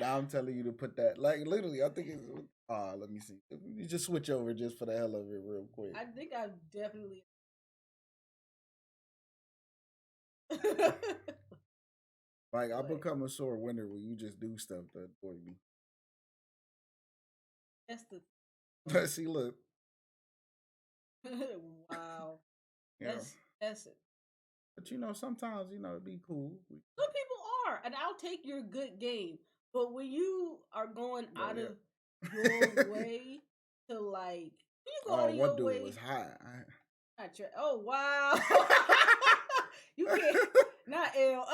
Now I'm telling you to put that. Like literally, I think it's. Let me see. You just switch over just for the hell of it, real quick. I think I've definitely. Like I become a sore winner when you just do stuff that annoy me. That's the. Let's see. Look. Wow. Yeah. That's it. But sometimes it'd be cool. Some people are, and I'll take your good game. But when you are going out of your way to like, you go out of what your way. Was hot. Oh wow! You can't not L.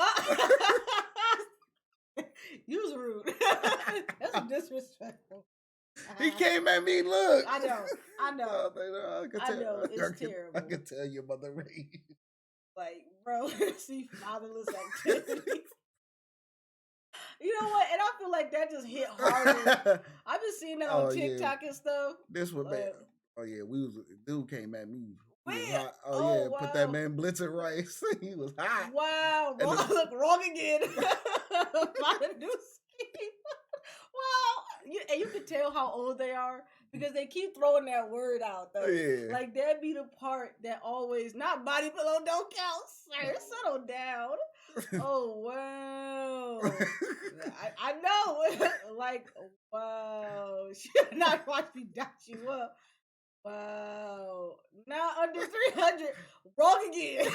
You was rude. That's disrespectful. He came at me. Look, I know. I know. It's terrible. I can tell your mother raised. Like, bro, see fatherless activity. You know what? And I feel like that just hit harder. I've been seeing that on TikTok and stuff. This was bad. Oh yeah, dude came at me. He was hot. Wow. Put that man Blitzer rice. He was hot. Wow, look wrong again. Wow, and you can tell how old they are because they keep throwing that word out though. Yeah. Like that be the part that always not body pillow don't count, sir. Settle down. Oh wow. I know. Like wow. Should not watch me dot you up. Wow. Now under 300. Wrong again.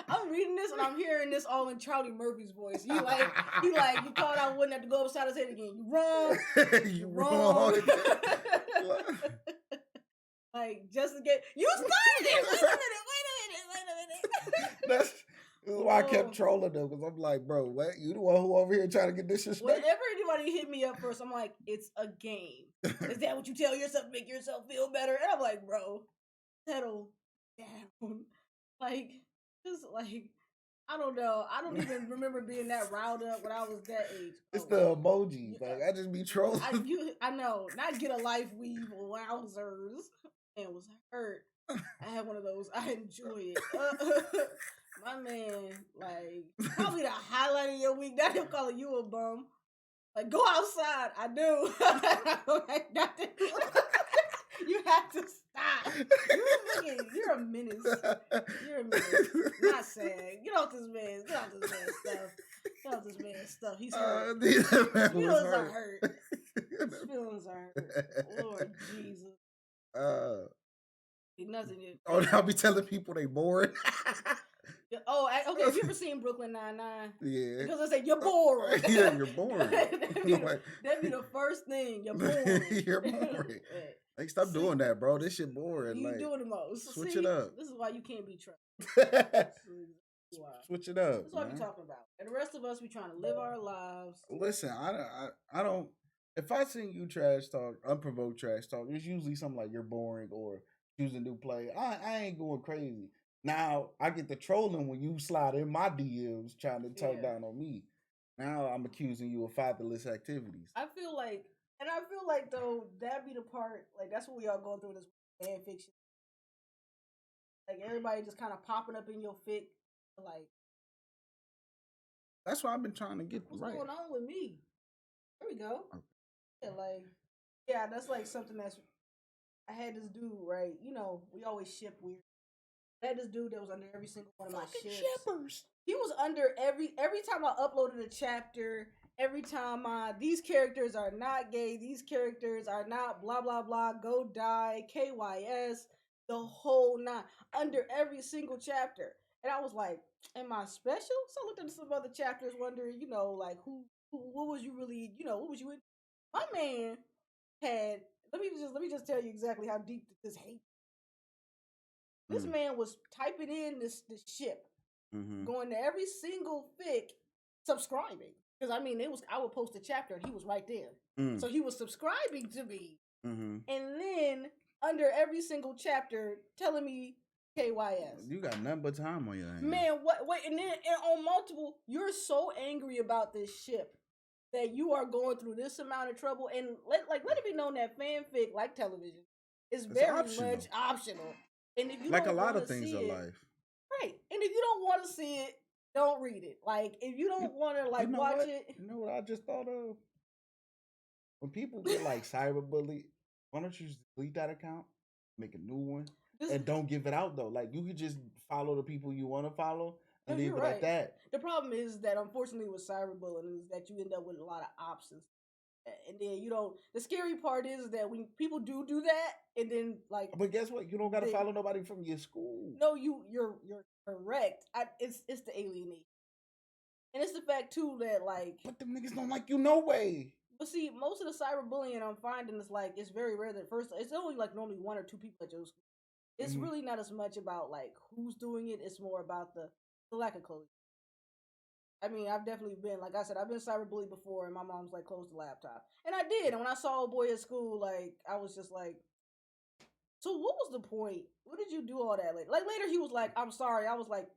I'm reading this and I'm hearing this all in Charlie Murphy's voice. You thought I wouldn't have to go upside his head again. You wrong. You wrong. Like just to get you started it. Wait a minute. That's why I kept trolling them because I'm like, bro, what? You the one who over here trying to get disrespect? Whenever anybody hit me up first, I'm like, it's a game. Is that what you tell yourself to make yourself feel better? And I'm like, bro, settle down. Like, just like, I don't know. I don't even remember being that riled up when I was that age. It's the emojis. Like, I just be trolling. I know. Not get a life weave. Wowzers. Man was hurt. I had one of those. I enjoy it. My man, like, probably the highlight of your week. Not him calling you a bum. Like, go outside. I do. You have to stop. You're a menace. You're a menace. Not sad. Get off this man. Get off this man's stuff. Get off this man's stuff. He's hurt. His feelings are hurt. His feelings are hurt. Lord Jesus. Nothing. I'll be telling people they bored. Oh, okay. Have you ever seen Brooklyn Nine-Nine? Yeah. Because I say you're bored. Yeah, you're bored. That'd be the first thing. You're bored. You're bored. Like, stop doing that, bro. This shit boring. You doing the most. Switch it up. This is why you can't be trusted. Switch it up. That's what we're talking about. And the rest of us, we trying to live our lives. Listen, I don't. If I seen you trash talk, unprovoked trash talk, it's usually something like you're boring or choose a new play. I ain't going crazy. Now I get the trolling when you slide in my DMs trying to talk down on me. Now I'm accusing you of fatherless activities. I feel like though that be the part, like that's what we all going through this fan fiction. Like everybody just kind of popping up in your fic, like. That's why I've been trying to get what's right. going on with me? There we go. Okay. That's like something that's. I had this dude, right? We always ship weird. I had this dude that was under every single one of my ships. He was under every time I uploaded a chapter. Every time these characters are not gay, these characters are not blah blah blah, go die, KYS, the whole nine, under every single chapter. And I was like, am I special? So I looked into some other chapters wondering, like who what was you really, what was you in? My man had let me just tell you exactly how deep this hate. This man was typing in this ship, going to every single fic, subscribing. Because I would post a chapter and he was right there. So he was subscribing to me. And then under every single chapter telling me KYS. You got nothing but time on your hands. Man, and on multiple, you're so angry about this ship that you are going through this amount of trouble. And let it be known that fanfic, like television, is very much optional. And if you like a lot of things in life. Right. And if you don't want to see it, don't read it. Like, if you You, don't want to you like know watch what? it, You know what I just thought of? When people get like cyberbullied, why don't you just delete that account, make a new one, this and don't give it out though? Like you could just follow the people you want to follow no, and you're leave it at right. that. The problem is that unfortunately with cyberbullying is that you end up with a lot of options, and then you don't. The scary part is that when people do that, and then like But guess what? You don't gotta they follow nobody from your school. no, you're correct. It's the alienation, and it's the fact too that like. But them niggas don't like you no way. But see, most of the cyberbullying I'm finding is like it's very rare that first it's only like normally one or two people at your school. It's Mhm. really not as much about like who's doing it. It's more about the lack of closure. I mean, I've definitely been like I said, I've been cyberbullied before, and my mom's like close the laptop, and I did. And when I saw a boy at school, like I was just like, so what was the point? What did you do all that? Like later he was like, I'm sorry. I was like,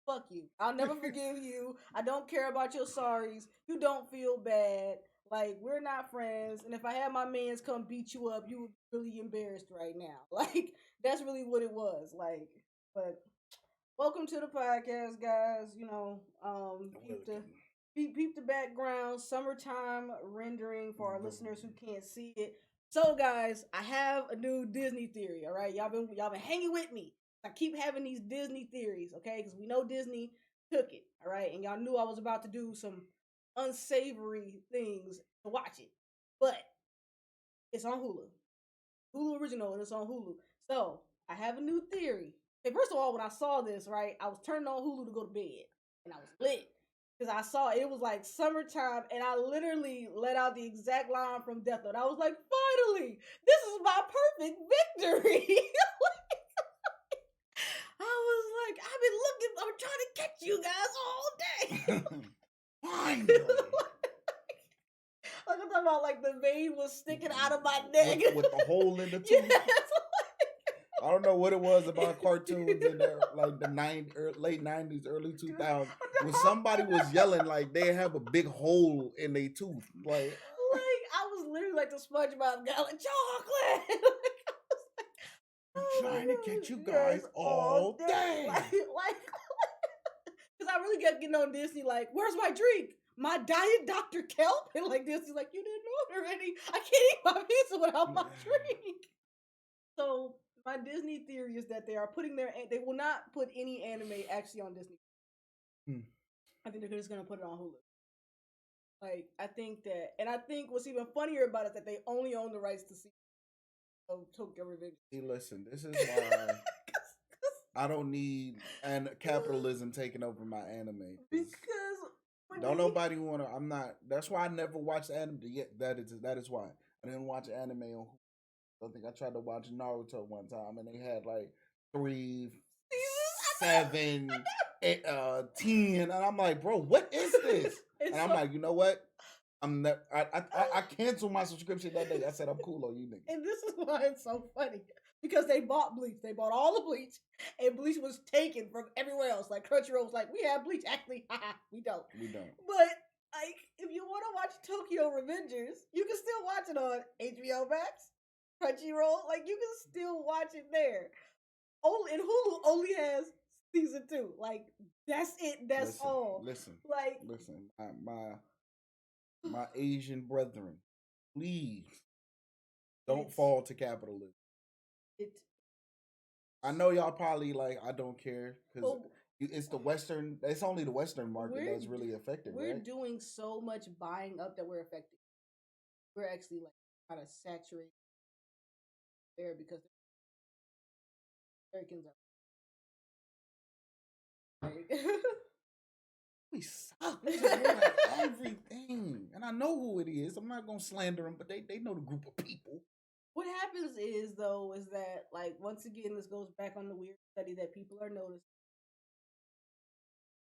fuck you. I'll never forgive you. I don't care about your sorries. You don't feel bad. Like we're not friends. And if I had my mans come beat you up, you would be really embarrassed right now. Like that's really what it was. Like, but welcome to the podcast, guys. You know, peep the background, summertime rendering for our listeners who can't see it. So, guys, I have a new Disney theory. All right, y'all been hanging with me. I keep having these Disney theories, okay? Because we know Disney took it, all right, and y'all knew I was about to do some unsavory things to watch it, but it's on Hulu original, and it's on Hulu. So I have a new theory. Okay, first of all, when I saw this, right, I was turning on Hulu to go to bed, and I was lit because I saw it was like summertime, and I literally let out the exact line from Death Note. I was like, finally, this is my perfect victory. I was like, I've been looking, I'm trying to catch you guys all day. Finally. Like I'm talking about, like the vein was sticking out of my neck with the hole in the tooth. Yes. I don't know what it was about cartoons in there, like the late '90s, early 2000s, when somebody was yelling like they have a big hole in their tooth, like I was literally like the SpongeBob guy, like chocolate. I'm Oh trying to catch you guys, guys all day. like, because I really kept getting on Disney, like, where's my drink? My Diet Dr. Kelp? And like Disney's like, you didn't order any. I can't eat my pizza without my drink. So my Disney theory is that they will not put any anime actually on Disney. I think they're just gonna put it on Hulu. Like I think that, and I think what's even funnier about it is that they only own the rights to see Tokyo Revenge. See, listen, this is why I don't need capitalism taking over my anime. Because don't nobody wanna. I'm not. That's why I never watched anime. Yet that is why I didn't watch anime on. I think I tried to watch Naruto one time, and they had like 3, 7, 8, 10, and I'm like, bro, what is this? And I'm like, you know what? I canceled my subscription that day. I said I'm cool on you niggas. And this is why it's so funny. Because they bought Bleach. They bought all the Bleach. And Bleach was taken from everywhere else. Like Crunchyroll was like, we have Bleach. Actually, haha, we don't. We don't. But like if you want to watch Tokyo Revengers, you can still watch it on HBO Max, Crunchyroll. Like you can still watch it there. Only and Hulu only has season 2. Like that's it. That's all. Listen. Like listen. My Asian brethren, please don't fall to capitalism. I know y'all probably like I don't care because it's the Western. It's only the Western market that's really affected. We're right? doing so much buying up that we're affected. We're actually like kind of saturated there because Americans are. We suck. We just ruin everything, and I know who it is. I'm not gonna slander them, but they know the group of people. What happens is though is that like once again this goes back on the weird study that people are noticing.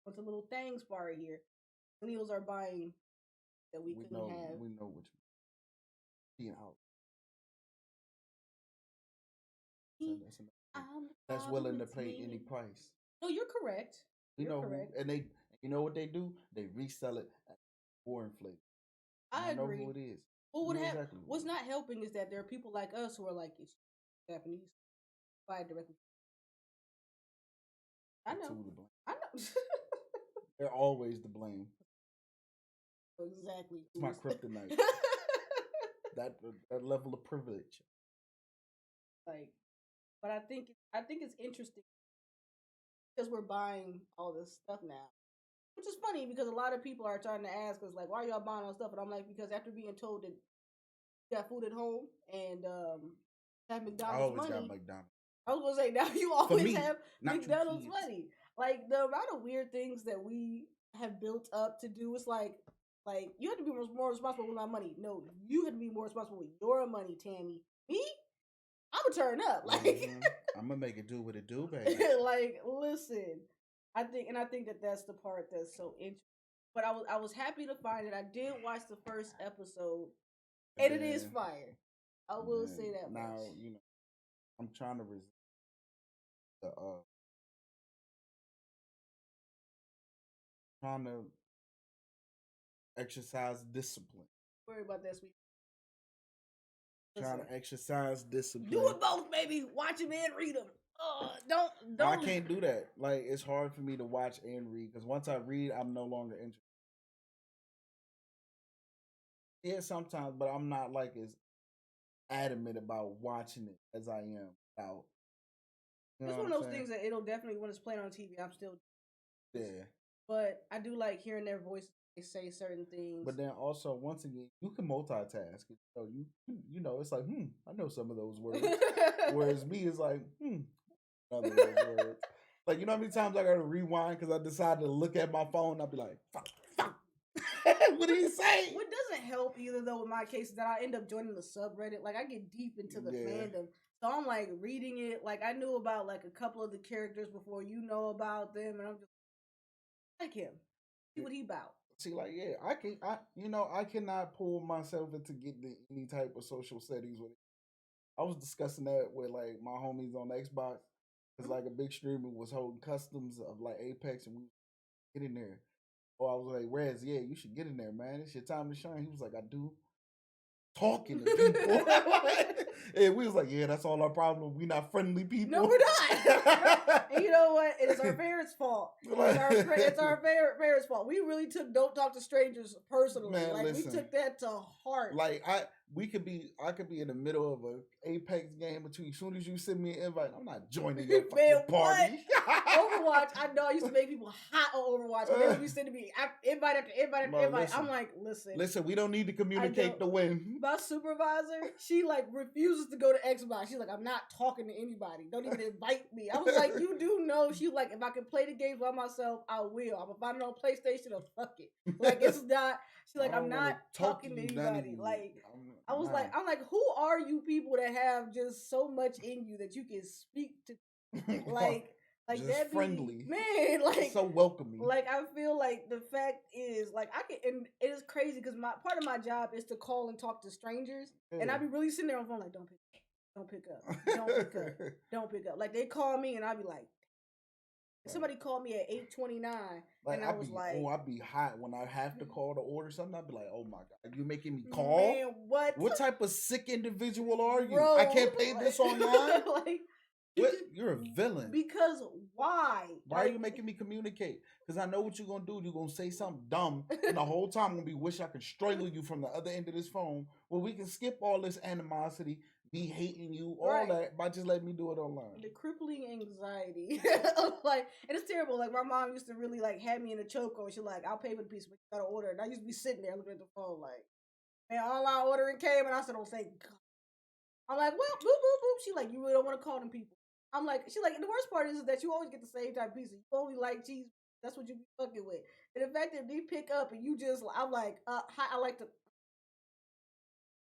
What's a little Thangs bar here? Millennials are buying that we couldn't have. We know what you out. That's willing to pay any price. No, you're correct. You're correct. And they, you know what they do? They resell it at more inflated. I agree. Know who it is. Well, what's not helping is that there are people like us who are like it's Japanese, buy it directly. I know. They're always to blame. Exactly. It's my kryptonite. that level of privilege. Like, but I think it's interesting because we're buying all this stuff now, which is funny because a lot of people are trying to ask us like, why are y'all buying all this stuff? And I'm like, because after being told that you got food at home and have I McDonald's always money, got McDonald's. I was gonna say now you For always me, have not you McDonald's kids. money. Like the amount of weird things that we have built up to do, it's like you have to be more responsible with my money. No, you have to be more responsible with your money, Tammy. Me, I'm gonna turn up. Like I'm gonna make it do what it do, baby. like listen, I think that that's the part that's so interesting. But I was happy to find it. I did watch the first episode, and it is fire. I will say that now much. you know I'm trying to resist the trying to exercise discipline. Worry about that, sweet. Trying to exercise discipline. Do it both, baby. Watch them and read them. Don't. I can't do that. Like it's hard for me to watch and read because once I read, I'm no longer interested. Yeah, sometimes, but I'm not like as adamant about watching it as I am about. It's one of those things that it'll definitely when it's playing on TV. I'm still. Yeah. But I do like hearing their voices. They say certain things. But then also, once again, you can multitask. So you know, it's like, I know some of those words. Whereas me is like, none of those words. Like, you know how many times I gotta rewind because I decided to look at my phone. I'll be like, fuck. What did he say? What doesn't help either, though, in my case, is that I end up joining the subreddit. Like, I get deep into the fandom. So I'm like reading it. Like, I knew about like a couple of the characters before you know about them, and I'm just like him. See what he about. See, like, yeah, I cannot pull myself into getting any type of social settings with it. I was discussing that with like my homies on Xbox. Because like a big streamer was holding customs of like Apex and we get in there. Oh, I was like, Rez, yeah, you should get in there, man. It's your time to shine. He was like, I do. Talking to people. And we was like, yeah, that's all our problem. We not friendly people. No, we're not. And you know what? It is our parents' fault. It's our parents' fault. We really don't talk to strangers personally. Man, like listen, we took that to heart. Like I could be in the middle of a Apex game between. As soon as you send me an invite, I'm not joining your fucking party. Overwatch, I know I used to make people hot on Overwatch. And they would be sending me invite after invite after invite. Listen, I'm like, listen, we don't need to communicate to win. My supervisor, she like refuses to go to Xbox. She's like, I'm not talking to anybody. Don't even invite me. I was like, you do know. She's like, if I can play the games by myself, I will. I'm gonna find it on PlayStation or fuck it. Like it's not. She's like, I'm not talking to anybody. Like I was like, I'm like, who are you people that have just so much in you that you can speak to, like just that friendly, man, like so welcoming. Like I feel like the fact is, like I can, and it is crazy because part of my job is to call and talk to strangers, and I be really sitting there on the phone like, don't pick up. Like they call me and I be like. Somebody called me at 8:29, and I was like, I'd be hot when I have to call to order something. I'd be like, oh my god, you making me call? Man, what type of sick individual are you? Bro, I can't pay this online. Like, you're a villain. Because why? Why are you making me communicate? Because I know what you're gonna do. You're gonna say something dumb, and the whole time I'm gonna be wish I could strangle you from the other end of this phone. Well, we can skip all this animosity. Me hating you, all that, by just letting me do it online. The crippling anxiety, like, and it's terrible. Like my mom used to really like have me in a chokehold. She's like, "I'll pay for the piece, but you gotta order." And I used to be sitting there looking at the phone, like, man, online ordering came, and I said, "Oh, thank God." I'm like, "Well, boop boop boop." She like, "You really don't want to call them people." I'm like, she like, the worst part is that you always get the same type of pizza. You only like cheese. That's what you be fucking with. And the fact that they pick up and you just, I'm like, hi, I like the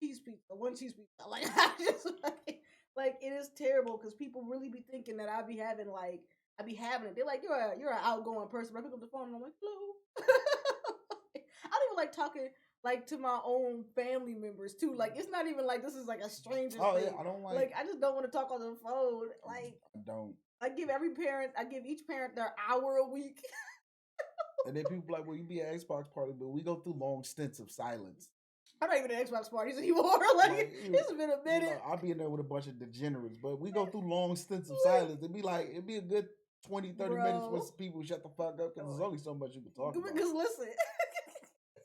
cheese pizza, one cheese pizza. Like I just like it is terrible because people really be thinking that I be having it. They're like, you're an outgoing person. But I pick up the phone and I'm like, hello. I don't even like talking like to my own family members too. Like it's not even like this is like a stranger. Oh thing. Yeah, I don't like I just don't want to talk on the phone. Like I don't. I give each parent their hour a week. And then people like, well, you be at Xbox party, but we go through long stints of silence. I'm not even at Xbox parties anymore. Like it's been a minute. I'll be in there with a bunch of degenerates, but we go through long stints of silence. It'd be a good 20, 30 minutes when people shut the fuck up because there's only so much you can talk about. Because listen.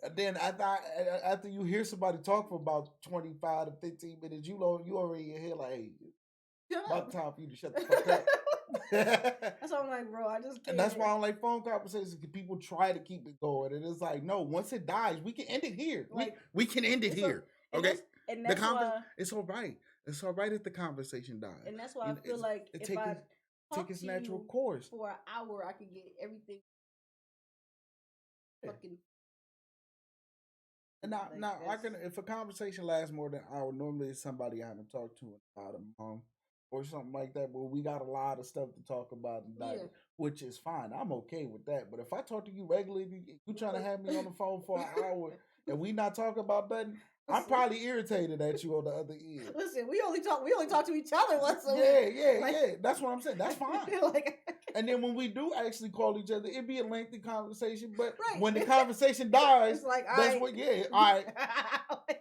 And then after you hear somebody talk for about 25 to 15 minutes, you already in your head like, hey, about time for you to shut the fuck up. That's why I'm like, bro, I just can't. And that's why I don't like phone conversations, because people try to keep it going. And it's like, no, once it dies, we can end it here. Like, we can end it here. Okay? And that's why it's all right. It's all right if the conversation dies. And that's why I feel like if I take its natural course for an hour, I could get everything fucking. And now I can, if a conversation lasts more than an hour, normally it's somebody I haven't talked to in about a month or something like that. But we got a lot of stuff to talk about, which is fine. I'm okay with that. But if I talk to you regularly, you trying to have me on the phone for an hour and we not talking about nothing, I'm probably irritated at you on the other end. Listen, we only talk to each other once a week. Yeah. That's what I'm saying. That's fine. And then when we do actually call each other, it'd be a lengthy conversation. But when the conversation dies, it's like, that's what. Yeah, all right.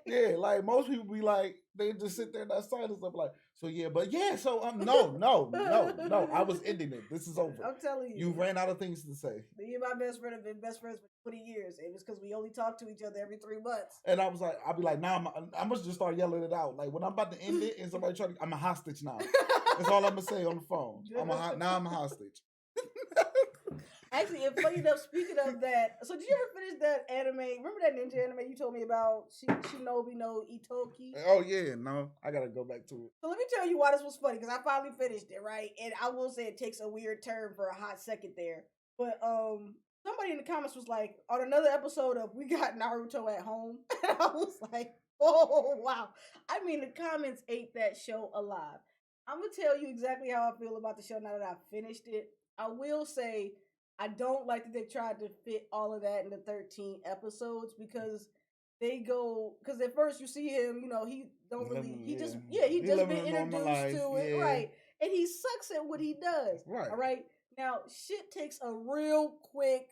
Yeah, like most people be like, they just sit there in that silence. I'm like, so yeah, but yeah, so no. I was ending it. This is over. I'm telling you, you ran out of things to say. Me and my best friend have been best friends for 20 years, and it's because we only talk to each other every 3 months. And I was like, I'll be like, nah, I must just start yelling it out. Like when I'm about to end it, and somebody try to, I'm a hostage now. That's all I'm gonna say on the phone. Now I'm a hostage. Actually, and funny enough, speaking of that, so did you ever finish that anime? Remember that ninja anime you told me about? Shinobi no Itoki? Oh, yeah. No, I got to go back to it. So let me tell you why this was funny, because I finally finished it, right? And I will say it takes a weird turn for a hot second there. But somebody in the comments was like, on another episode of We Got Naruto at Home. And I was like, oh, wow. I mean, the comments ate that show alive. I'm going to tell you exactly how I feel about the show now that I've finished it. I will say, I don't like that they tried to fit all of that into 13 episodes, because because at first you see him, he don't really, he just been introduced to it, right? And he sucks at what he does, right? All right. Now shit takes a real quick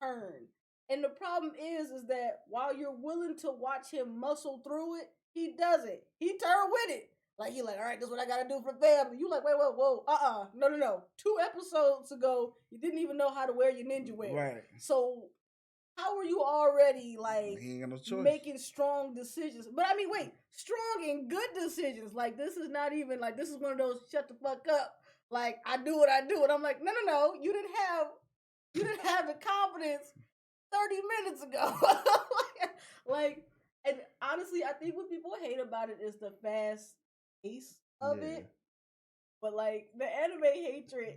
turn, and the problem is that while you're willing to watch him muscle through it, he doesn't. He turn with it. Like, he like, all right, this is what I gotta do for family. You like, wait, whoa, no. 2 episodes ago, you didn't even know how to wear your ninja wear. Right. So, how are you already, like, making strong decisions? But, I mean, wait, strong and good decisions. Like, this is not even, like, this is one of those shut the fuck up. Like, I do what I do. And I'm like, no. You didn't have the confidence 30 minutes ago. like, and honestly, I think what people hate about it is the fast pace of it, but like the anime hatred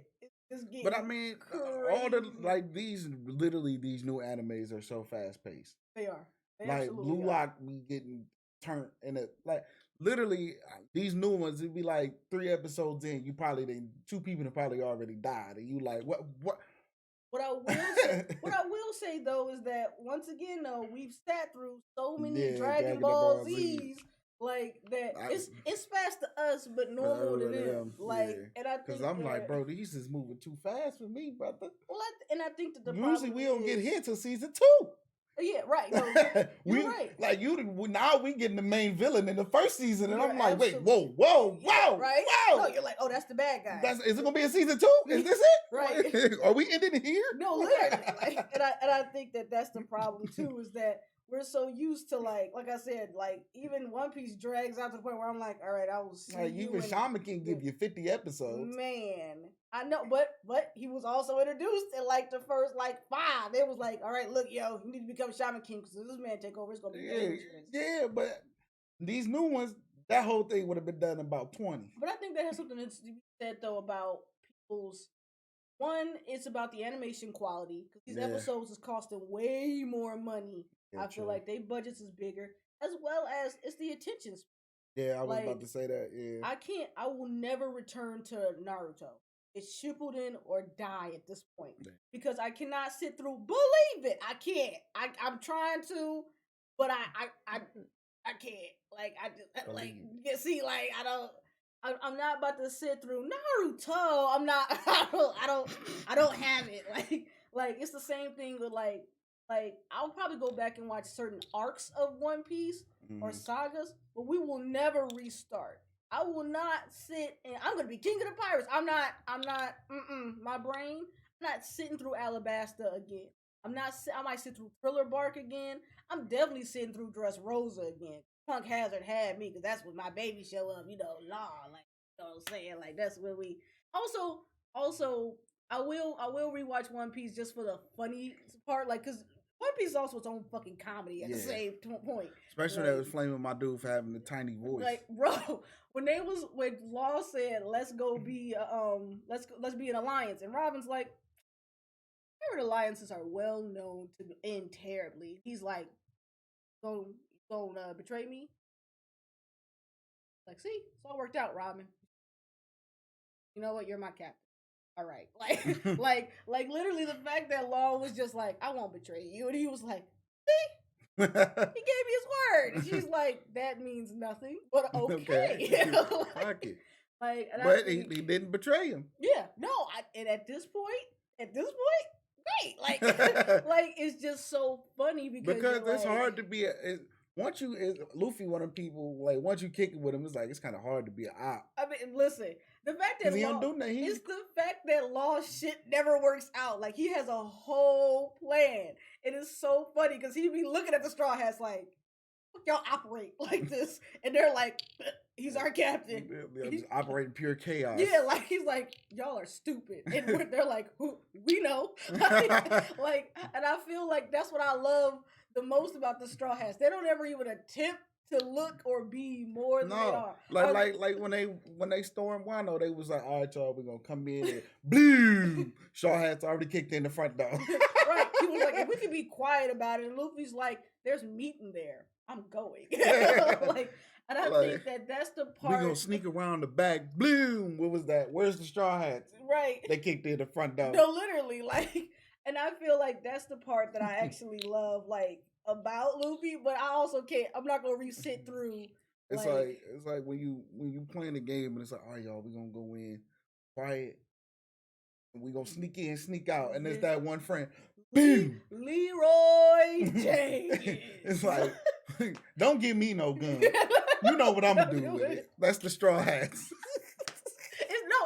is getting. But I mean, crazy. All the these new animes are so fast paced. They are. They like Blue Lock be getting turned in it. Like literally, these new ones, it'd be like 3 episodes in, 2 people have probably already died, and you like what. What I will say though is that once again though, we've sat through so many Dragon Ball Z's like that. It's fast to us, but normal to them. Like, and I think because I'm like, bro, these is moving too fast for me, brother. Well, and I think that the usually we don't get here till season 2. Yeah, right. No, you're right. Like now we getting the main villain in the first season, and I'm like, absolutely. Wait, whoa, right? Whoa. No, you're like, oh, that's the bad guy. Is it gonna be a season 2? Is this it? Right? Are we ending here? No, literally. Like, and I think that's the problem too, is that we're so used to like I said, like even One Piece drags out to the point where I'm like, all right, I will see you. Even Shaman can give you 50 episodes. Man, I know, but he was also introduced in like the first 5. It was like, all right, look, yo, you need to become Shaman King because if this man take over, it's gonna be dangerous. Yeah, but these new ones, that whole thing would have been done in about 20. But I think that has something to be said though about people's. One, it's about the animation quality, because these episodes is costing way more money. Yeah, I feel like their budgets is bigger, as well as it's the attention span. Yeah, I was about to say that. Yeah, I will never return to Naruto. It's Shippuden or die at this point, because I cannot sit through. Believe it, I can't. I'm trying to, but I can't. Like I just I don't. I'm not about to sit through Naruto. I'm not. I don't have it. Like it's the same thing with like I'll probably go back and watch certain arcs of One Piece or sagas, but we will never restart. I will not sit and I'm gonna be king of the pirates. I'm not. My brain. I'm not sitting through Alabasta again. I'm not. I might sit through Thriller Bark again. I'm definitely sitting through Dressrosa again. Punk Hazard had me because that's when my baby show up. Law, like you know what I'm saying. Like that's when we. Also, I will rewatch One Piece just for the funny part, like because One Piece is also its own fucking comedy at the same point. Especially when they was flaming my dude for having a tiny voice. Like, bro, when Law said, "Let's go be let's be an alliance," and Robin's like, "Pirate alliances are well known to end terribly." He's like, "Go betray me?" Like, see, it's all worked out, Robin. You know what? You're my captain. All right, like literally the fact that Law was just like, "I won't betray you," and he was like, "See." He gave me his word. And she's like, that means nothing, but okay. But he didn't betray him. Yeah, no. And at this point, great. Like, like it's just so funny because it's hard to be once Luffy one of them people, like once you kick it with him, it's kind of hard to be an op. I mean, listen, the fact that it's the fact that Law's shit never works out. Like he has a whole plan. It is so funny because he be looking at the Straw Hats like, y'all operate like this, and they're like, he's our captain. They're just operating pure chaos. Yeah, like he's like, y'all are stupid, and they're like, we know, like, and I feel like that's what I love the most about the Straw Hats. They don't ever even attempt to look or be more than they are. Like when they stormed Wano, they was like, all right, y'all, we're gonna come in and boom, Straw Hats already kicked in the front door. Right. He was like, if we could be quiet about it, and Luffy's like, there's meat in there. I'm going. And I think that's the part. We gonna sneak around the back. Bloom. What was that? Where's the Straw Hats? Right. They kicked in the front door. No, literally, and I feel like that's the part that I actually love, about Luffy. But I also can't. I'm not gonna sit through. It's like when you playing the game and it's like, all right, y'all, we gonna go in quiet. And we gonna sneak in, sneak out, and there's that one friend. Boom. Leroy James. It's like, don't give me no gun. You know what I'm gonna do with it. That's the Straw Hats.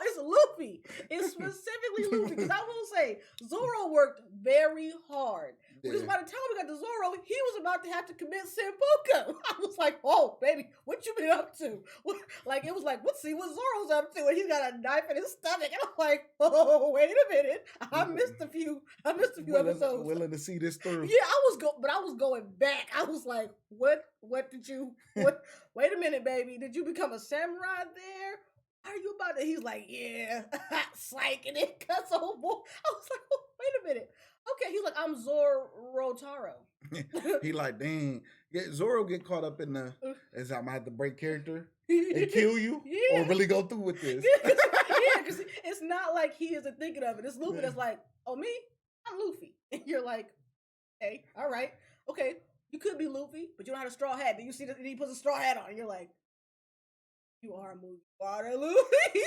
It's Luffy. It's specifically Luffy. Because I will say, Zoro worked very hard. Because by the time we got to Zoro, he was about to have to commit seppuku. I was like, oh, baby, what you been up to? It was like, let's see what Zoro's up to. And he's got a knife in his stomach. And I'm like, oh, wait a minute. I missed a few episodes. Willing to see this through. Yeah, but I was going back. I was like, what did you, wait a minute, baby. Did you become a samurai there? Are you about to? He's like, yeah, psych, and it cuts over. I was like, oh, wait a minute. Okay, he's like, I'm Zorotaro. He like, dang, Zoro get caught up in the, as I'm gonna have to break character and kill you, or really go through with this. Yeah, because it's not like he isn't thinking of it. It's Luffy that's like, oh, me? I'm Luffy. And you're like, hey, all right, okay, you could be Luffy, but you don't have a straw hat. Then you see that he puts a straw hat on, and you're like, you are a movie water, Luffy.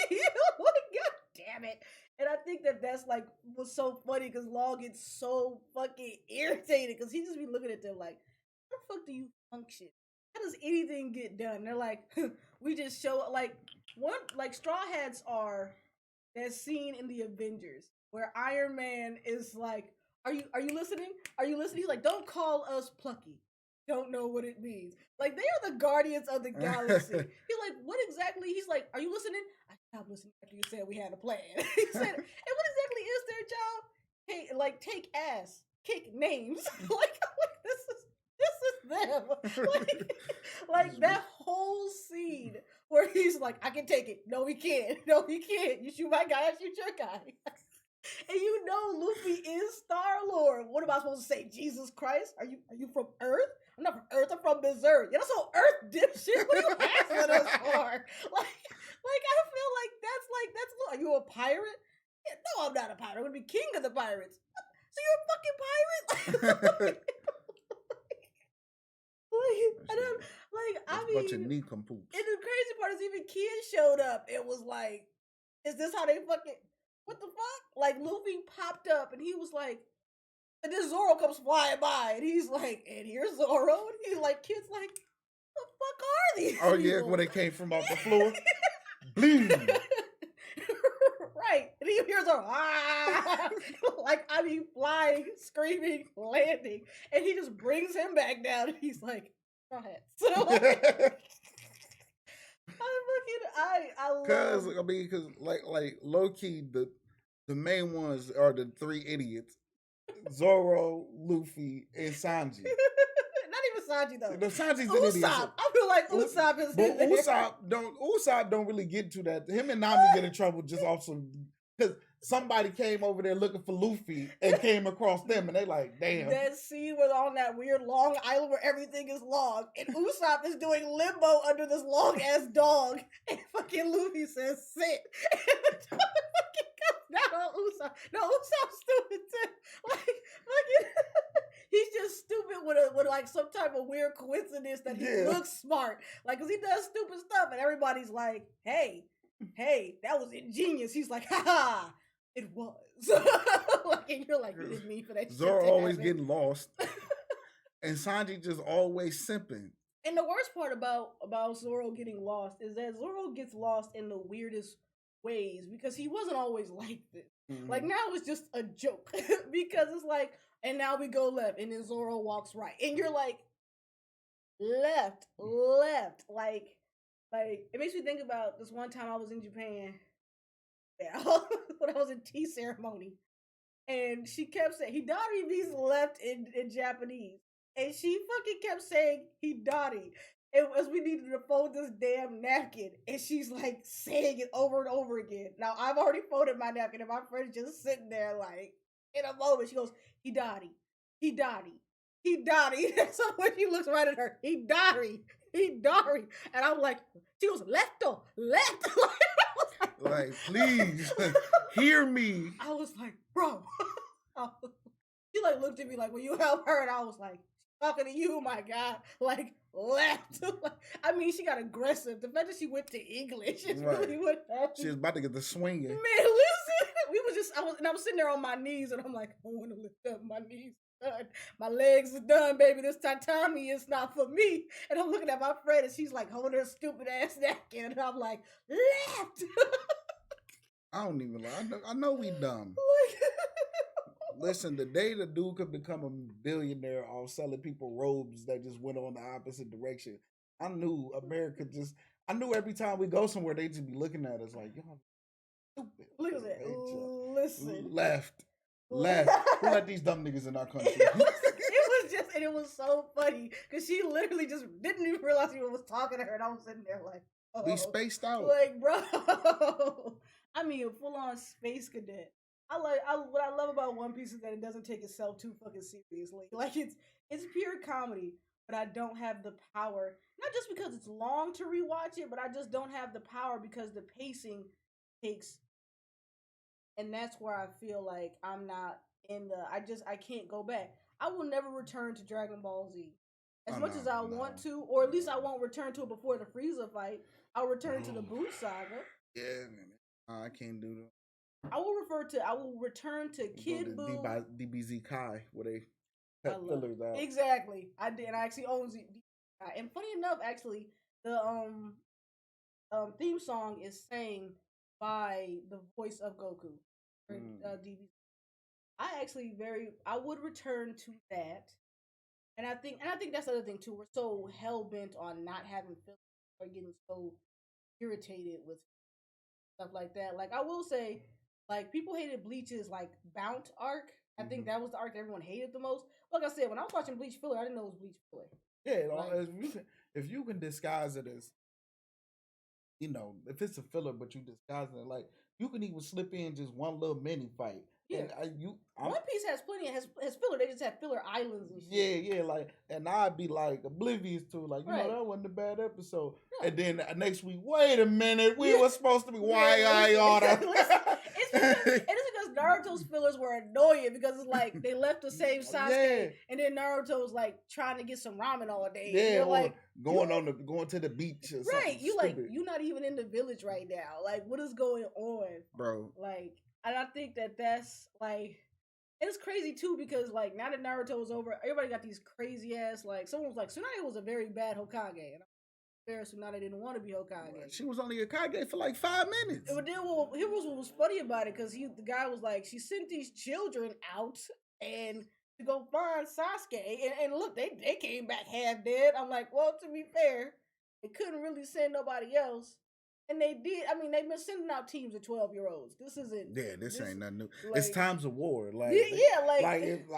God damn it. And I think that's was so funny because Law gets so fucking irritated because he just be looking at them like, how the fuck do you function? How does anything get done? And they're like, we just show Straw Hats are that scene in the Avengers where Iron Man is like, are you listening? Are you listening? He's like, don't call us plucky. Don't know what it means. Like, they are the guardians of the galaxy. He's like, what exactly? He's like, are you listening? I stopped listening after you said we had a plan. He said, and what exactly is their job? Hey, take ass, kick names. This is them. Like that whole scene where he's like, I can take it. No, he can't. No, he can't. You shoot my guy, I shoot your guy. And you know Luffy is Star-Lord. What am I supposed to say? Jesus Christ? Are you from Earth? I'm not from Earth, I'm from Berserk. Yeah, that's all Earth dipshit. What are you asking us for? I feel like that's are you a pirate? Yeah, no, I'm not a pirate. I'm gonna be king of the pirates. So you're a fucking pirate? I mean, bunch of nincompoops. And the crazy part is even kids showed up. It was like, is this how they fucking, what the fuck? Like, Luffy popped up and he was like, and then Zoro comes flying by and he's like, and here's Zoro. And he's like, kids like, what the fuck fuck are these? Oh yeah, people? when they came from off the floor. Boom. Right. And he hears a like I mean flying, screaming, landing, and he just brings him back down and he's like, go ahead. So like, I Cause love I mean, cause like low key the main ones are the three idiots: Zoro, Luffy, and Sanji. not even Sanji though. No, Sanji's an idiot. Usopp. I feel like Usopp is but in there. Usopp don't really get to that. Him and Nami get in trouble just off some because somebody came over there looking for Luffy and came across them and they like, damn. That scene was on that weird long island where everything is long, and Usopp is doing limbo under this long ass dog, and fucking Luffy says sit. And the dog fucking comes down on Usopp. No, Usopp's stupid too. Like fucking he's just stupid with like some type of weird coincidence that he looks smart. Like, cause he does stupid stuff, and everybody's like, hey, that was ingenious. He's like, ha. It was. Like, and you're like, you didn't mean for that shit. Zoro always getting lost. And Sanji just always simping. And the worst part about Zoro getting lost is that Zoro gets lost in the weirdest ways because he wasn't always like this. Mm-hmm. Like now it's just a joke because it's like, and now we go left, and then Zoro walks right, and you're like, left, like it makes me think about this one time I was in Japan. Yeah, when I was in tea ceremony, and she kept saying Hidari means left in Japanese, and she fucking kept saying Hidari. It was we needed to fold this damn napkin, and she's like saying it over and over again. Now I've already folded my napkin, and my friend's just sitting there like in a moment. She goes Hidari. So when she looks right at her, Hidari, and I'm like, she goes left. Like, please hear me. I was like, bro. She like looked at me like, will you help her? And I was like, talking to you, my God. Like, left. I mean, she got aggressive. The fact that she went to English is really what happened. She was about to get the swinging. Man, listen. I was sitting there on my knees, and I'm like, I want to lift up my knees. Done. My legs are done, baby. This tatami is not for me. And I'm looking at my friend, and she's like holding her stupid ass napkin, and I'm like, left. I don't even lie. I know we dumb. Listen, the day the dude could become a billionaire off selling people robes that just went on the opposite direction, I knew America just. I knew every time we go somewhere, they just be looking at us like, y'all stupid. Look at that. Listen. Left. Who let these dumb niggas in our country? It was so funny because she literally just didn't even realize he was talking to her, and I was sitting there like, oh. We spaced out. Like, bro. I mean, a full on space cadet. What I love about One Piece is that it doesn't take itself too fucking seriously. Like it's pure comedy, but I don't have the power. Not just because it's long to rewatch it, but I just don't have the power because the pacing takes. And that's where I feel like I'm not in the. I can't go back. I will never return to Dragon Ball Z. As much as I want to, or at least I won't return to it before the Frieza fight. I'll return to the Buu saga. Yeah, man. I can't do that. I will return to Kid Buu. DBZ Kai, where they cut fillers out. Exactly. I did. I actually own DBZ Kai. And funny enough, actually, the theme song is sang by the voice of Goku for DBZ. I would return to that. And I think that's the other thing too. We're so hell bent on not having fillers or getting so irritated with stuff like that. Like I will say, like people hated Bleach's like Bount arc. I think that was the arc that everyone hated the most. Like I said, when I was watching Bleach filler, I didn't know it was Bleach filler. Yeah, like, if you can disguise it as, if it's a filler, but you disguise it like you can even slip in just one little mini fight. Yeah, One Piece has plenty has filler. They just have filler islands and shit. Yeah, like, and I'd be like oblivious to like, that wasn't a bad episode. Yeah. And then next week, wait a minute, we were supposed to be I oughta. It's because Naruto's fillers were annoying because it's like they left the same Sasuke, and then Naruto's like trying to get some ramen all day. Yeah, you're like going to the beach. Or right, you stupid. Like you're not even in the village right now. Like, what is going on, bro? Like. And I think that's like, it's crazy too because like now that Naruto is over, everybody got these crazy ass like someone was like Tsunade was a very bad Hokage. And Tsunade didn't want to be Hokage. She was only a Hokage for like 5 minutes. But then here was what was funny about it, because the guy was like, she sent these children out and to go find Sasuke, and look, they came back half dead. I'm like, well, to be fair, they couldn't really send nobody else. And they did. I mean, they've been sending out teams of 12-year-olds. This isn't. Yeah, this ain't nothing new. Like, it's times of war. Like,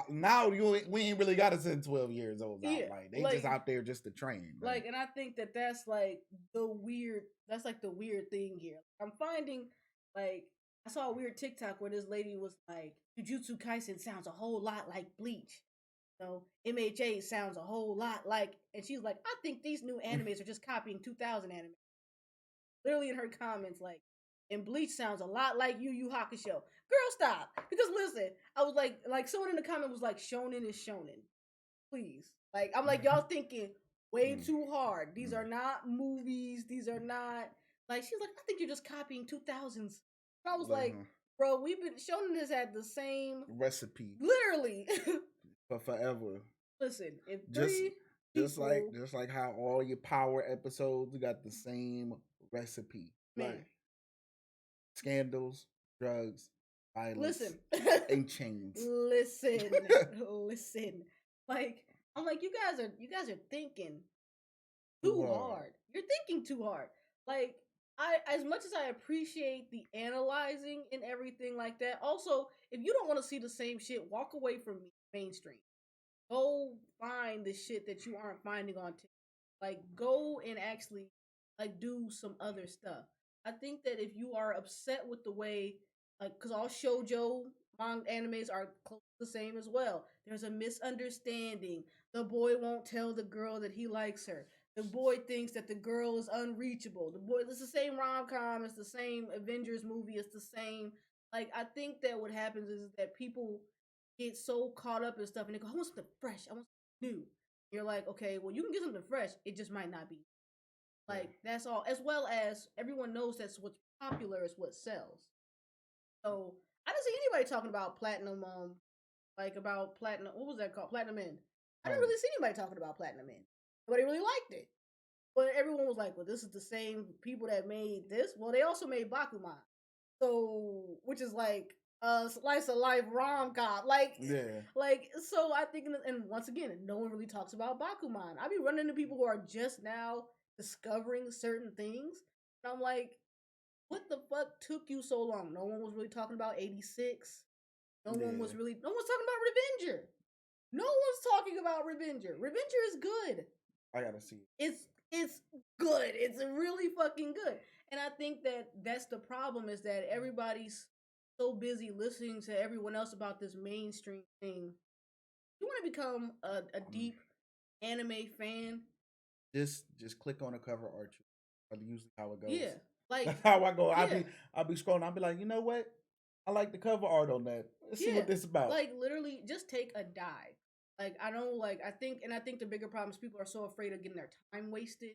now we ain't really got to send 12 years olds out. Like, they just out there just to train. Like, and I think that's like the weird. That's like the weird thing here. I'm finding, like, I saw a weird TikTok where this lady was like, Jujutsu Kaisen sounds a whole lot like Bleach. So MHA sounds a whole lot like, and she's like, I think these new animes are just copying 2000 anime. Literally in her comments, like, and Bleach sounds a lot like Yu Yu Hakusho. Girl, stop. Because listen, I was like someone in the comment was like, shonen is shonen. Please. Like, I'm like, y'all thinking way too hard. These are not movies. These are not, like, she's like, I think you're just copying 2000s. And I was like, bro, shonen has had the same recipe. Literally. For forever. Listen, if just like how all your power episodes got the same recipe. Man. Like scandals, drugs, violence, listen, and chains. Listen. Like, I'm like, you guys are thinking too hard. You're thinking too hard. Like, as much as I appreciate the analyzing and everything like that, also, if you don't want to see the same shit, walk away from mainstream. Go find the shit that you aren't finding on TikTok. Like, go and actually, like, do some other stuff. I think that if you are upset with the way, like, because all shoujo manga animes are close to the same as well. There's a misunderstanding. The boy won't tell the girl that he likes her. The boy thinks that the girl is unreachable. It's the same rom-com. It's the same Avengers movie. It's the same. Like, I think that what happens is that people get so caught up in stuff and they go, I want something fresh. I want something new. You're like, okay, well, you can get something fresh. It just might not be. Like, that's all. As well as everyone knows that's what's popular is what sells. So I didn't see anybody talking about Platinum, about Platinum. What was that called? Platinum End. I didn't really see anybody talking about Platinum End. Nobody really liked it. But everyone was like, well, this is the same people that made this. Well, they also made Bakuman. So, which is like a slice of life rom-com. Like, so I think, and once again, no one really talks about Bakuman. I be running into people who are just now discovering certain things. And I'm like, what the fuck took you so long? No one was really talking about 86. No one was talking about Revenger. No one's talking about Revenger. Revenger is good. I gotta see it. It's good. It's really fucking good. And I think that that's the problem, is that everybody's so busy listening to everyone else about this mainstream thing. You want to become a deep anime fan? Just click on the cover art. That's usually how it goes. Yeah, like how I go. Yeah. I'll be scrolling. I'll be like, you know what? I like the cover art on that. Let's see what this is about. Like, literally, just take a dive. Like, I think the bigger problem is people are so afraid of getting their time wasted,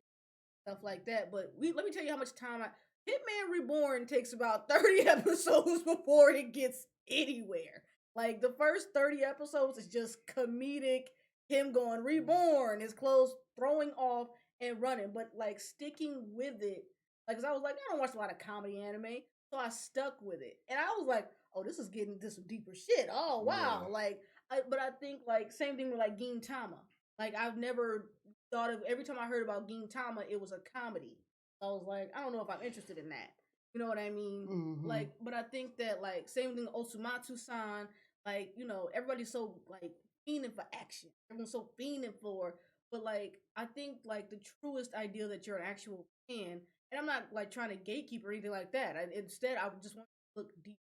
stuff like that. But let me tell you how much time Hitman Reborn takes about 30 episodes before it gets anywhere. Like, the first 30 episodes is just comedic, him going reborn, his clothes throwing off and running. But, like, sticking with it, like, cause I was like, I don't watch a lot of comedy anime, so I stuck with it. And I was like, oh, this is getting to some deeper shit. Oh, wow. Yeah. Like, but I think, like, same thing with, like, Gintama. Like, I've never thought of, every time I heard about Gintama, it was a comedy. I was like, I don't know if I'm interested in that. You know what I mean? Mm-hmm. Like, but I think that, like, same thing, Osumatsu-san, like, you know, everybody's so, like, fiending for action. Everyone's so fiending for, but, like, I think, like, the truest idea that you're an actual fan, and I'm not, like, trying to gatekeep or anything like that. Instead, I just want to look deep.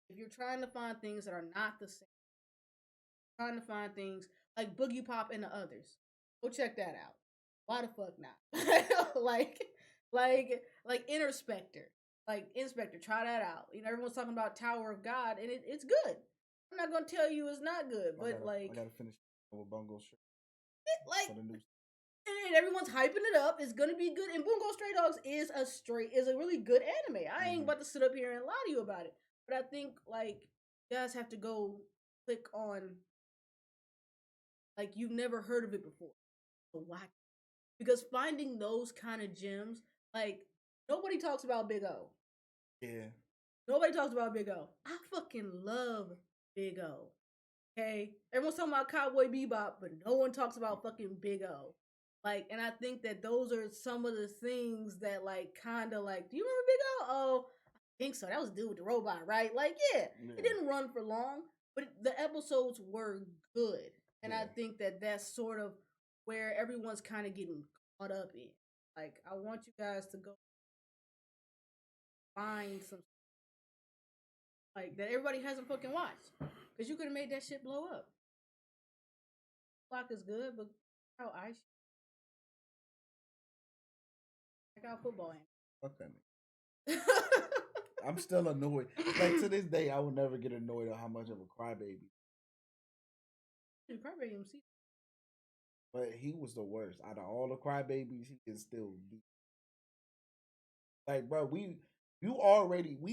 If you're trying to find things that are not the same, trying to find things like Boogie Pop and the Others, go check that out. Why the fuck not? like Inspector. Like Inspector, try that out. You know, everyone's talking about Tower of God, and it's good. I'm not gonna tell you it's not good, but I gotta finish with Bungo Stray. And everyone's hyping it up. It's gonna be good. And Bungo Stray Dogs is a really good anime. I ain't about to sit up here and lie to you about it. But I think, like, you guys have to go click on, like, you've never heard of it before. So why? because finding those kind of gems, like nobody talks about Big O. Yeah. Nobody talks about Big O. I fucking love Big O. Okay, everyone's talking about Cowboy Bebop, but no one talks about fucking Big O. Like, and I think that those are some of the things that, like, kind of like, do you remember Big O? Oh, I think so. That was the dude with the robot, right? Like, yeah, it didn't run for long, but the episodes were good, and I think that that's sort of where everyone's kind of getting caught up in. Like, I want you guys to go find some like that everybody hasn't fucking watched, because you could have made that shit blow up. Clock is good, but how I check out football. Fuck that nigga. I'm still annoyed. Like to this day, I will never get annoyed at how much of a crybaby. Crybaby MC. But he was the worst. Out of all the crybabies, he can still be. Like, bro, we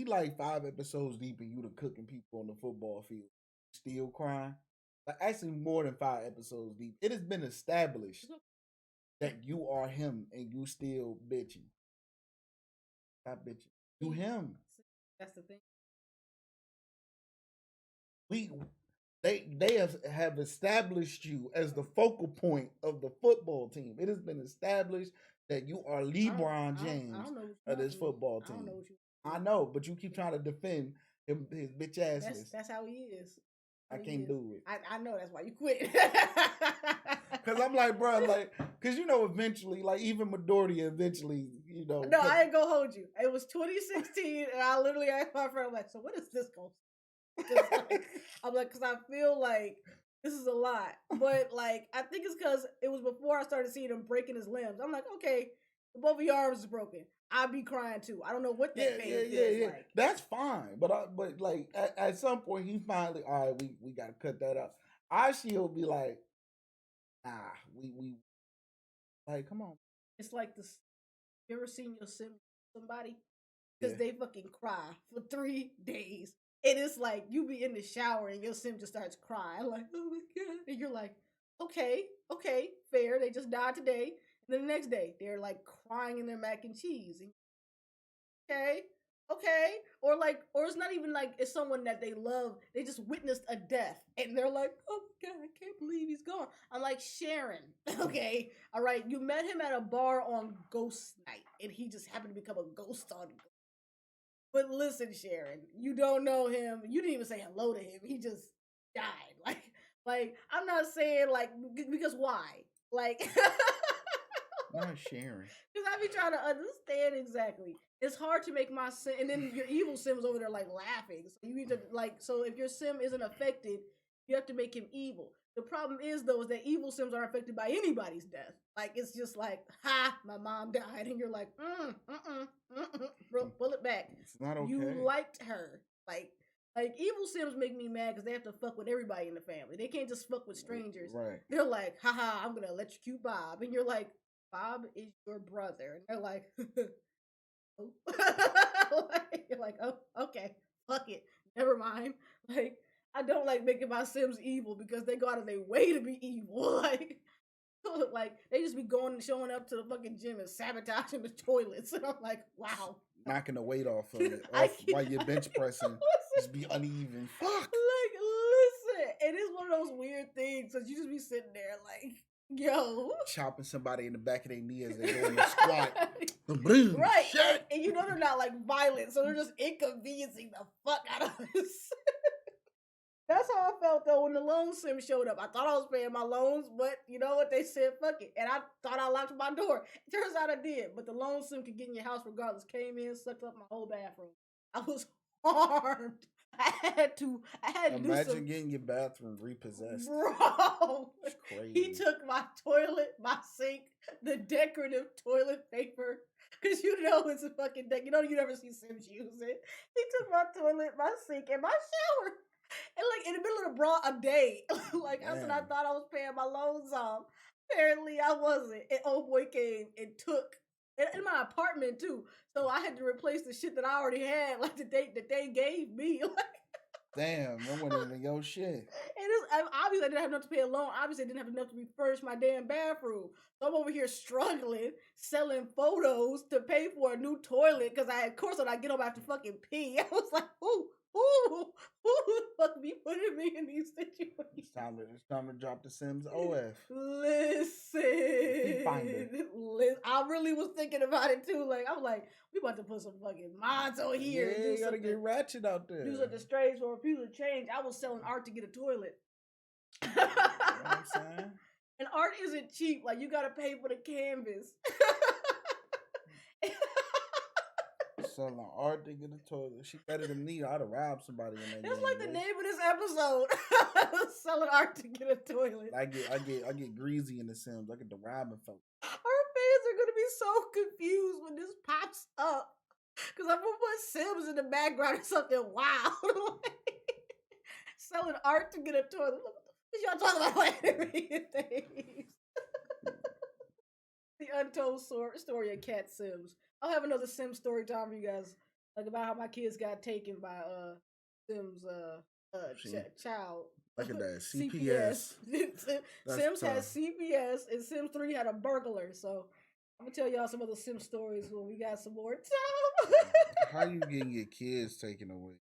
like 5 episodes deep and you the cooking people on the football field. Still crying. Like actually more than 5 episodes deep. It has been established that you are him and you still bitching. Stop bitching. You him. That's the thing. They have established you as the focal point of the football team. It has been established that you are LeBron James of this football team. I know, but you keep trying to defend him, his bitch ass. That's how he is. I can't do it. I know that's why you quit. Cause I'm like, bro, like, cause you know, eventually, like, even Midoriya, eventually, you know. No, I ain't gonna hold you. It was 2016, and I literally asked my friend, I'm like, so what is this going? I'm like, cause I feel like this is a lot, but like, I think it's cause it was before I started seeing him breaking his limbs. I'm like, okay, both of your arms is broken. I'd be crying too. I don't know what that pain feels like. That's fine, but like at some point he finally, all right, we gotta cut that up. I she'll be like, nah, we like, come on. It's like this. You ever seen your sim somebody? Because they fucking cry for 3 days. And it's like you be in the shower and your sim just starts crying, like, oh my god. And you're like, okay, fair. They just died today. And then the next day, they're like crying in their mac and cheese. And, okay. Or it's not even like it's someone that they love. They just witnessed a death. And they're like, oh my god, I can't believe he's gone. I'm like, Sharon, okay, all right. You met him at a bar on Ghost Night. And he just happened to become a ghost on Ghost. But listen, Sharon, you don't know him. You didn't even say hello to him. He just died. Like I'm not saying like because why? Like not Sharon. Because I be trying to understand exactly. It's hard to make my sim, and then your evil sim's over there like laughing. So you need to so if your sim isn't affected, you have to make him evil. The problem is though is that evil sims aren't affected by anybody's death. Like it's just like, ha, my mom died, and you're like, pull it back. It's not okay. You liked her, like evil sims make me mad because they have to fuck with everybody in the family. They can't just fuck with strangers. Right? They're like, haha, I'm gonna electrocute Bob, and you're like, Bob is your brother, and they're like, oh. You're like, oh, okay, fuck it, never mind. Like. I don't like making my Sims evil because they go out of their way to be evil. Like they just be going and showing up to the fucking gym and sabotaging the toilets, and I'm like, wow, knocking the weight off of it while you're bench pressing. Just be uneven. Fuck. Like, listen, it is one of those weird things because you just be sitting there like, yo, chopping somebody in the back of their knee as they go in the squat. Boom, right? Shit. And you know they're not like violent, so they're just inconveniencing the fuck out of us. That's how I felt though when the loan sim showed up. I thought I was paying my loans, but you know what? They said fuck it. And I thought I locked my door. It turns out I did. But the loan sim could get in your house regardless. Came in, sucked up my whole bathroom. I was harmed. I had to imagine getting your bathroom repossessed. Bro. It's crazy. He took my toilet, my sink, the decorative toilet paper. Cause you know it's a fucking you know you never see Sims use it. He took my toilet, my sink, and my shower. And like in the middle of a day, like I said, I thought I was paying my loans off. Apparently I wasn't. And old boy came and took in my apartment too. So I had to replace the shit that I already had, like that they gave me. Like Damn, that wasn't even your shit. Obviously, I didn't have enough to pay a loan. Obviously, I didn't have enough to refurbish my damn bathroom. So I'm over here struggling, selling photos to pay for a new toilet because of course, when I get home, I have to fucking pee. I was like, who the fuck be putting me in these situations? It's time to drop the Sims OF. Listen, I really was thinking about it too. Like, I'm like, we about to put some fucking mods on here. Yeah, you gotta get ratchet out there. Do something strange for people to change. I was selling art to get a toilet. You know what I'm saying? And art isn't cheap. Like, you gotta pay for the canvas. Selling art to get a toilet. She better than me. I'd have robbed somebody in that. That's like the name of this episode. Selling art to get a toilet. I get greasy in the Sims. I get the robbing folks. Our fans are gonna be so confused when this pops up. Cause I'm gonna put Sims in the background or something wild. Selling art to get a toilet. What y'all talking about animated things? The untold story of cat Sims. I'll have another Sims story time for you guys, like about how my kids got taken by Sims child. Look at that CPS. Sims has CPS and Sims 3 had a burglar. So I'm gonna tell y'all some other Sims stories when we got some more time. How you getting your kids taken away?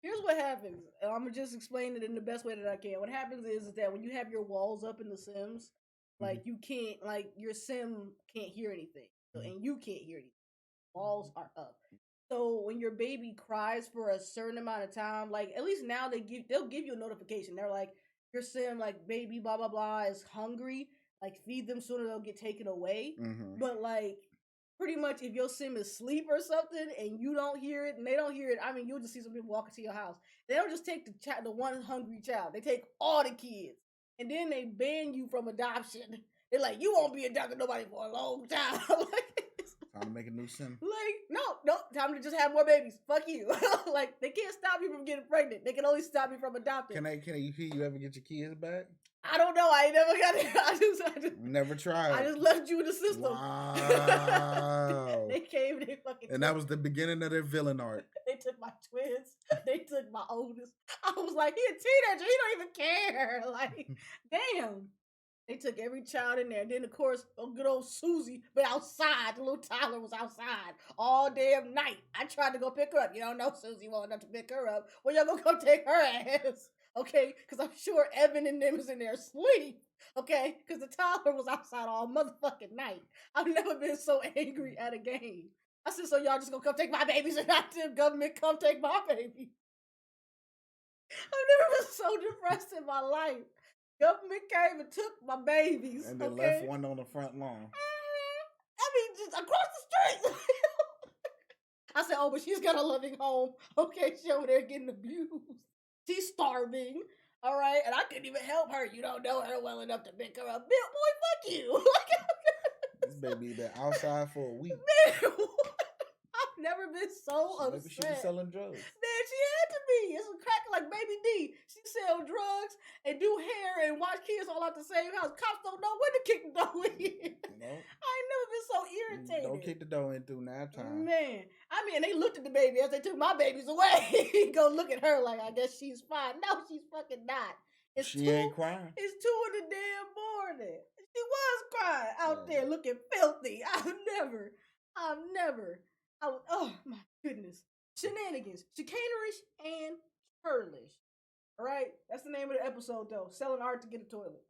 Here's what happens. I'm gonna just explain it in the best way that I can. What happens is that when you have your walls up in the Sims, like you can't, like your Sim can't hear anything, and you can't hear anything. Walls are up. So when your baby cries for a certain amount of time, like at least now they'll give you a notification. They're like, your Sim, like baby blah blah blah is hungry. Like feed them sooner they'll get taken away. But like pretty much if your Sim is asleep or something and you don't hear it and they don't hear it, I mean you'll just see some people walking to your house. They don't just take the one hungry child. They take all the kids. And then they ban you from adoption. They're like, you won't be adopting nobody for a long time. Time to make a new Sim. Like, no, time to just have more babies. Fuck you. Like, they can't stop you from getting pregnant. They can only stop you from adopting. Can you ever get your kids back? I don't know. I ain't never got it. I just never tried. I just left you in the system. Wow. They came and they fucking. And that was the beginning of their villain arc. They took my twins. They took my oldest. I was like, he a teenager. He don't even care. Like, damn. They took every child in there. And then, of course, good old Susie, but outside. The little Tyler was outside all damn night. I tried to go pick her up. You don't know Susie well enough to pick her up. Well, y'all gonna come take her ass. Okay? Because I'm sure Evan and them is in there asleep. Okay? Because the Tyler was outside all motherfucking night. I've never been so angry at a game. I said, so y'all just gonna come take my babies and not the government come take my baby. I've never been so depressed in my life. Government came and took my babies. And then left one on the front lawn. I mean, just across the street. I said, oh, but she's got a loving home. Okay, she over there getting abused. She's starving. All right, and I couldn't even help her. You don't know her well enough to pick her up. Bill, boy, fuck you. This baby been outside for a week. Man, I've never been so upset. Maybe she was selling drugs. Man, she had to be. It's a crack like Baby D. She sell drugs and do hair and watch kids all out the same house. Cops don't know when to kick the door in. No. I ain't never been so irritated. Don't kick the door in through nap time. Man, I mean, they looked at the baby as they took my babies away. Go look at her like, I guess she's fine. No, she's fucking not. She ain't crying. It's 2 in the damn morning. She was crying out there looking filthy. Oh my goodness. Shenanigans. Chicanerish and churlish. All right? That's the name of the episode, though. Selling art to get a toilet.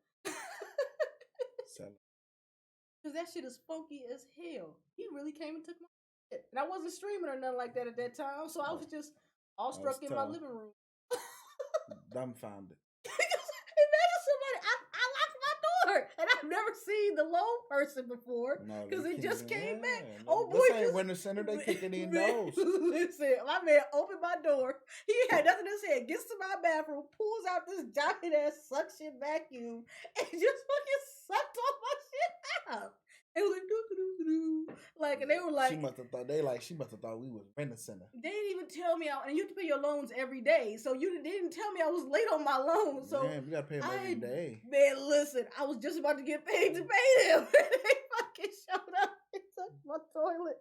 Selling. Because that shit is funky as hell. He really came and took my shit. And I wasn't streaming or nothing like that at that time, so I was just awestruck in my living room. Dumbfounded. Imagine somebody, I locked my door, and I've never seen the lone person before, because it just came back. Oh boy, this ain't Winter Center, they kicking in those. Listen, my man opened my door, he had nothing in his head, gets to my bathroom, pulls out this giant ass suction vacuum, and just fucking sucked all my shit out. It was like, doo-doo-doo-doo. Like, and they were like, she must have thought we was Winter Center. They didn't even tell me, and you have to pay your loans every day, so you didn't tell me I was late on my loan. So man, you gotta pay them every day. Man, listen, I was just about to get paid to pay them. They fucking showed up. They took my toilet.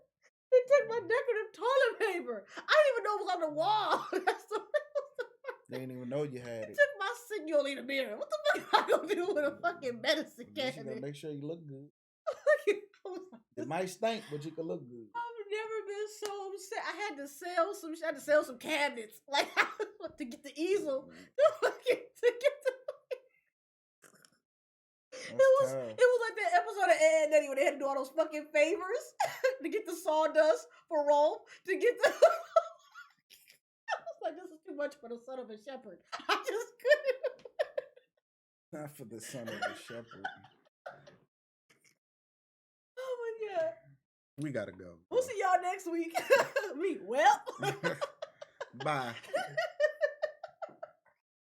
They took my decorative toilet paper. I didn't even know it was on the wall. That's the They didn't even know you had it. Took my signal in the mirror. What the fuck am I gonna do with a fucking medicine You gotta cabinet? make sure you look good. I was like, It might stink, but you can look good. I've never been so upset. I had to sell some. I had to sell some cabinets, like to get the easel. To get the. It was like that episode of Ed and Eddie when they had to do all those fucking favors to get the sawdust for Rolf to get the. I was like, this is too much for the son of a shepherd. I just couldn't. Not for the son of a shepherd. Oh my god. We gotta go. We'll see y'all next week. Well. Bye.